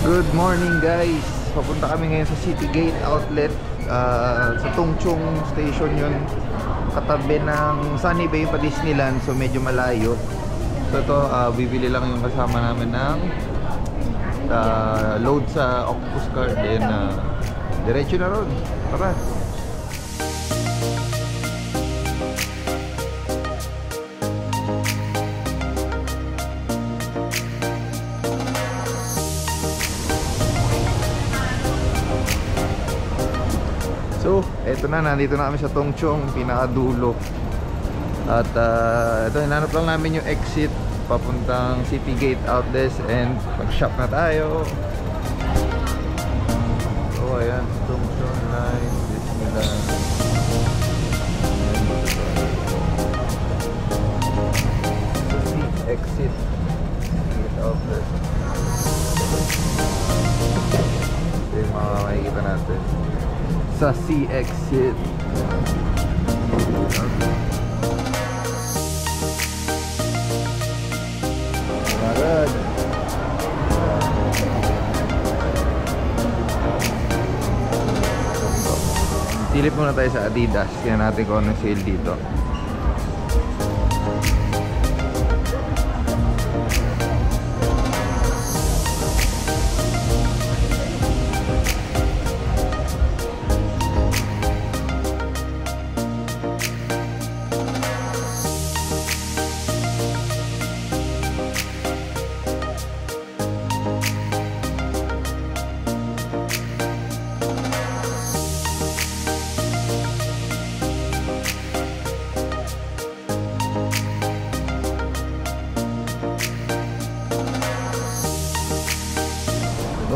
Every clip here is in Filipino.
Good morning guys. Papunta kami ngayon sa City Gate Outlet, sa Tungchung Station yun. Katabi ng Sunny Bay pa Disneyland, so medyo malayo. So ito, bibili lang yung kasama namin ng load sa Octopus Card. Then diretso na ron. Tara. So, eto na, nandito na kami sa Tungchung, pinakadulo. At ito, hinanap lang namin yung exit papuntang City Gate Outlet and mag-shop na tayo. So, ayan, Tungchung Line, Disneyland. So, exit Gate Outlet. Ito yung mga makikita natin sa C-Exit. Agad. Silip muna tayo sa Adidas. Tingnan natin kung anong sale dito.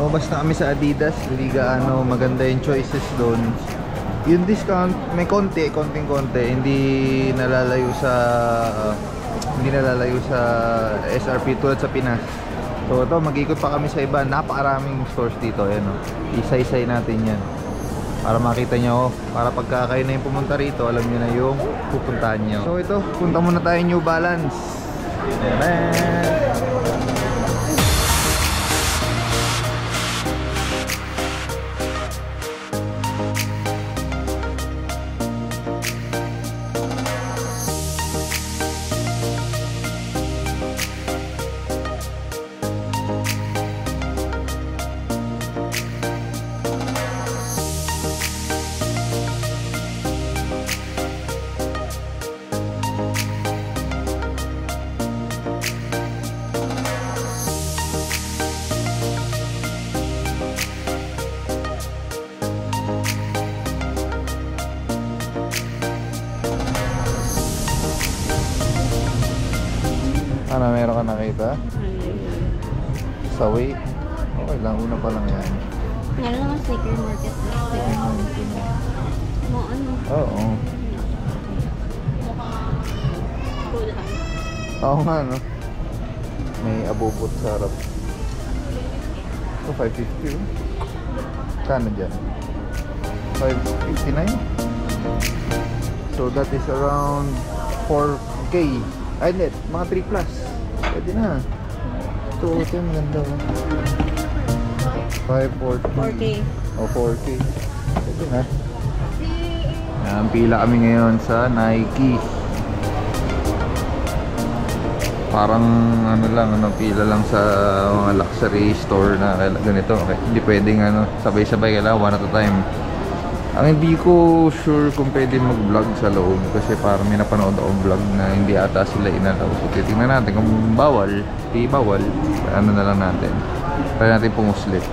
Lumabas na kami sa Adidas, hindi gaano maganda yung choices doon. Yung discount may konting konti, hindi nalalayo sa SRP tulad sa Pinas. So ito, mag-ikot pa kami sa iba, napakaraming stores dito, ayan o. Isa-isay natin yan para makita nyo, para pagka kayo na yung pumunta rito, alam nyo na yung pupuntahan nyo. So ito, punta muna tayo New Balance. Ayan. Ano, meron ka nakita? Sa way? Okay lang, una pa lang yan. Meron naman sticker market. Mo ano? Oo. Oo nga, no? May abubot sa harap. So, 550 oh. Kano dyan? 559? So, that is around 4K. Ay, net, mga 3 plus. Pwede na. Ito, ito yung maganda. 540. 4K. O, 4K. Pwede na. Yan, pila kami ngayon sa Nike. Parang ano lang, pila lang sa mga luxury store na ganito. Okay. Hindi pwedeng sabay-sabay, kailangan one at a time. Ang hindi ko sure kung pwede mag-vlog sa loob kasi parang may napanood akong vlog na hindi ata sila inalaw. So titingnan natin kung bawal, di bawal, ano na lang natin. Try natin pumuslit.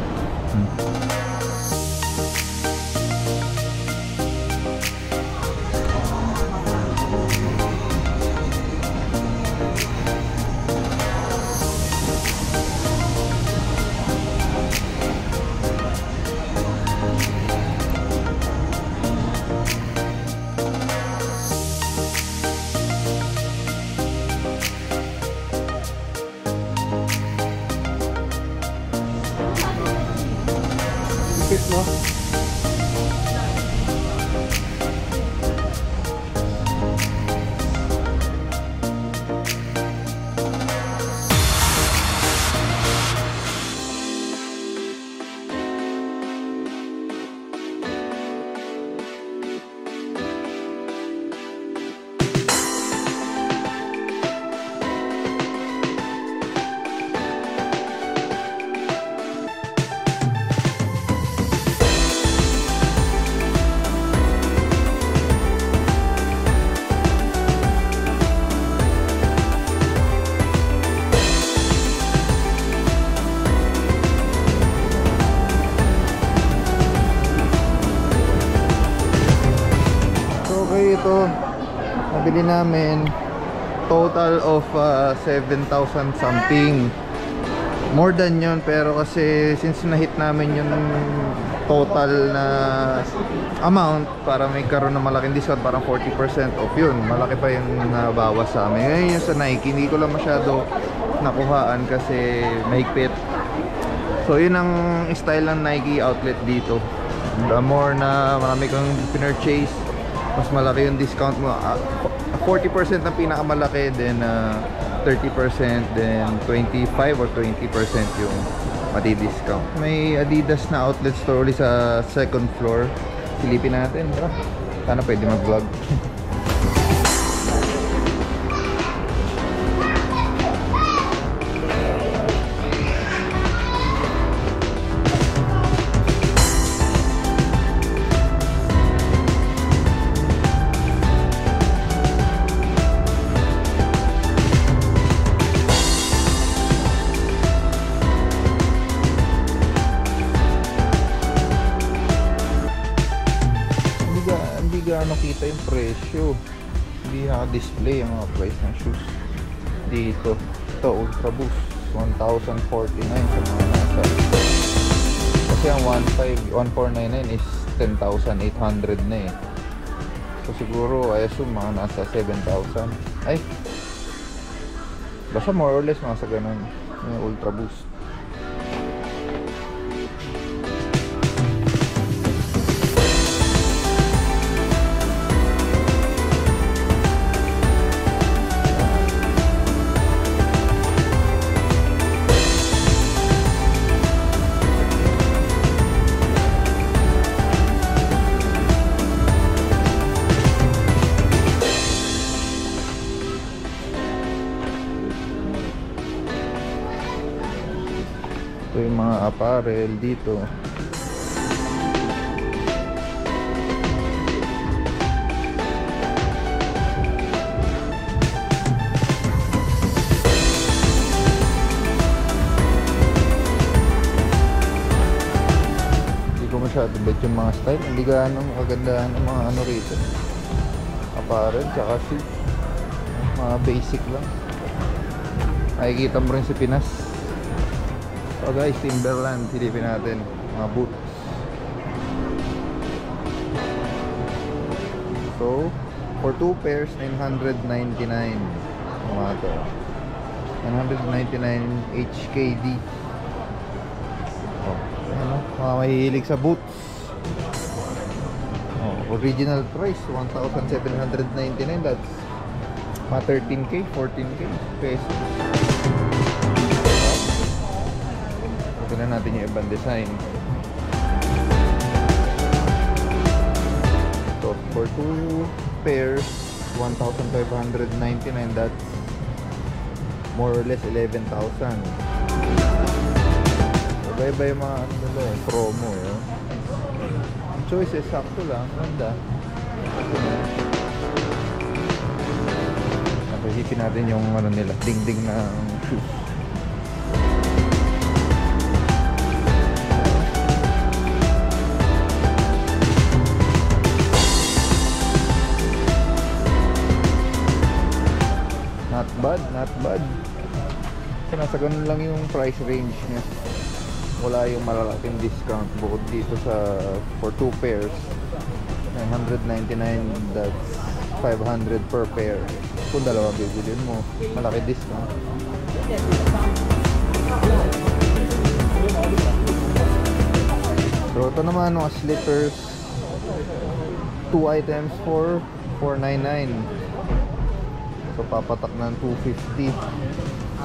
Ipit, no? dito. Nabili namin total of 7,000 something. More than yun, pero kasi since na-hit namin yung total na amount para may karoon ng malaking discount, parang 40% off yun. Malaki pa yung nabawas sa amin. Ngayon yung sa Nike, hindi ko lang masyado nakuhaan kasi mahigpit. So yun ang style ng Nike outlet dito. The more na marami kang pinurchase, mas malaki yung discount mo. 40% na pinakamalaki, then 30%, then 25 or 20% yung mati-discount. May Adidas na outlet store ulit sa second floor. Silipin natin. Tara. Sana pwede mag-vlog. Ano kita yung presyo, hindi naka-display yung mga price ng shoes dito. Ito Ultra Boost 1,049 sa mga nasa, kasi ang 1,499 is 10,800 na eh. So siguro I assume mga nasa 7,000. Ay, basta more or less mga sa ganun yung Ultra Boost. Ito yung mga apparel dito. Hindi ko masyado bet yung mga style. Hindi gaano kagandahan ng mga ano rito. Apparel tsaka shoes. Mga basic lang. Makikita mo rin sa Pinas. So guys, Timberland, silipin natin mga boots. So for 2 pairs, 999 mga to. 999 HKD. Oh, ano, mga mahihilig sa boots. Oh, original price 1,799. That's mga 13k, 14k pesos. Tignan natin yung ibang design. So for 2 pairs, 1,599. That's more or less 11,000. So iba yung mga ano nila eh, promo eh. Ang choices sakto lang, ganda. Napahipin natin yung ano nila, ding-ding na shoes. Not bad. So nasa ganun lang yung price range niya. Wala yung malalaking discount bukod dito sa for 2 pairs 999, that's 500 per pair. Kung dalawa bibilin mo, malaki discount. So ito naman mga slippers, 2 items for 499. So papatak ng 250.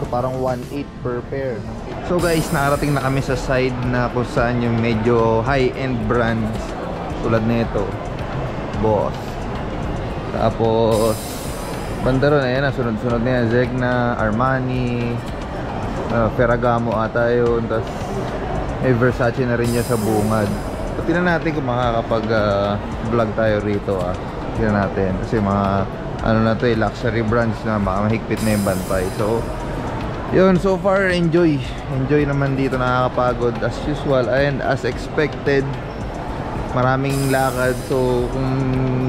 So parang 1.8 per pair. So guys, nakarating na kami sa side na kung saan yung medyo high-end brands tulad nito, Boss. Tapos banda ron, ayan na, sunod-sunod na yan, Zegna, Armani, Ferragamo ata yun. Tapos may Versace na rin niya sa bungad. So tingnan natin kung makakapag vlog tayo rito tingnan natin kasi mga ano na to eh, luxury brands na baka mahigpit na yung bantay. So yun, so far enjoy naman dito, nakakapagod as usual and as expected. maraming lakad. So kung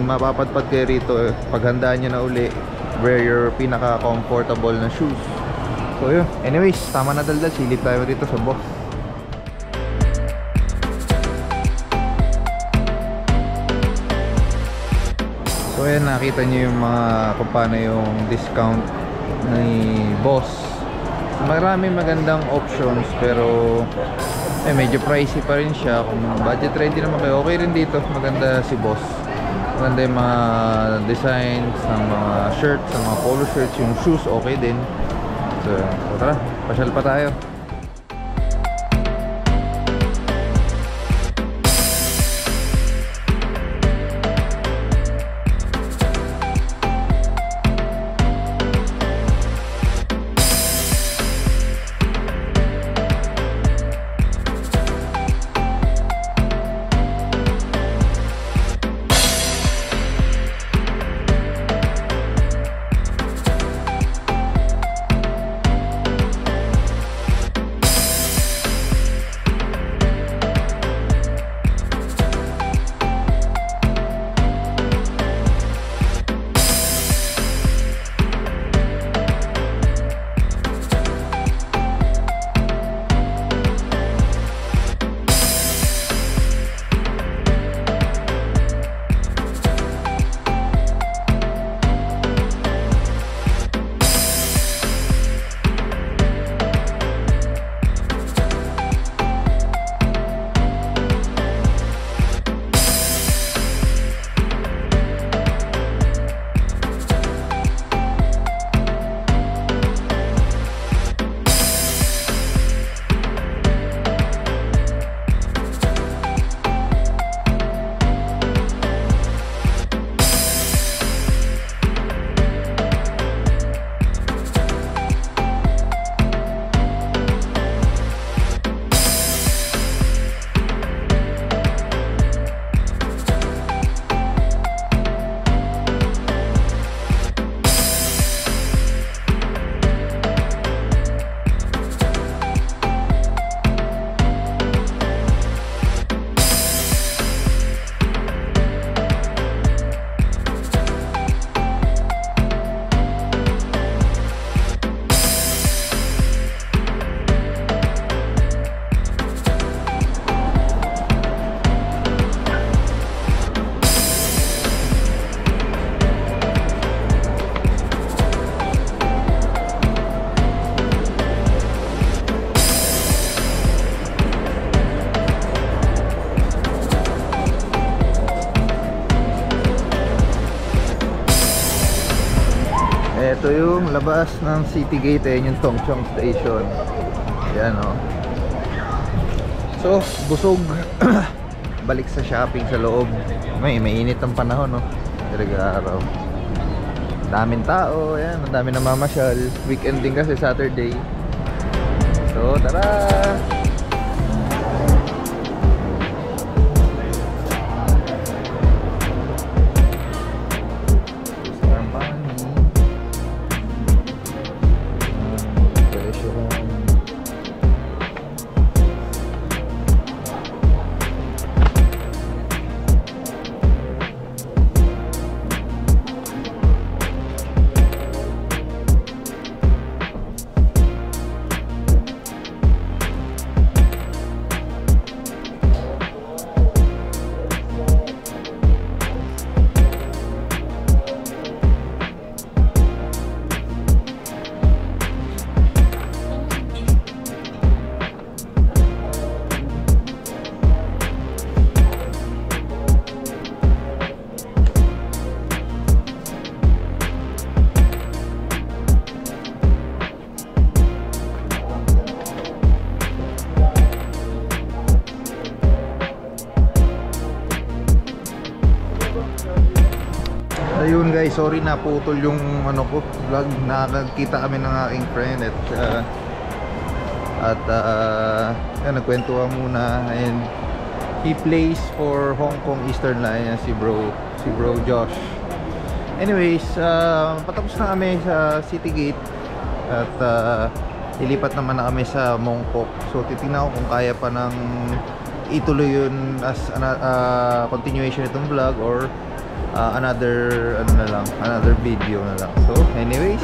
mapapadpad kayo rito, paghandaan nyo na uli, wear your pinaka comfortable na shoes. So yun, anyways, tama na daldal, silip tayo dito sa boss. So ayan, nakita nyo yung mga kung paano yung discount ni boss. Marami magandang options, pero medyo pricey pa rin siya. Kung budget ready naman kayo, okay rin dito. Maganda si boss. Maganda yung mga designs ng mga shirts, ng mga polo shirts. Yung shoes okay din. So tara, pasyal pa tayo. Ito yung labas ng City Gate, yung Tongchong Station. Yan o. So, busog. Balik sa shopping sa loob. Mainit ang panahon, no? Talaga araw. Daming tao, yan. Ang dami namamasyal. Weekend din kasi, Saturday. So, tara! Ayun guys, sorry na putol yung ano ko vlog. Nakakita kami ng aking friend at yan, nagkwentuhan muna. And he plays for Hong Kong Eastern Line, si bro Josh. Anyways, patapos na kami sa City Gate at ilipat naman na kami sa Mongkok. So titingnan ko kung kaya pa ng ituloy yun as continuation itong vlog or another another video na lang. So anyways,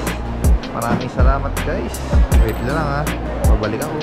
maraming salamat guys. Wait lang ha, babalik ako.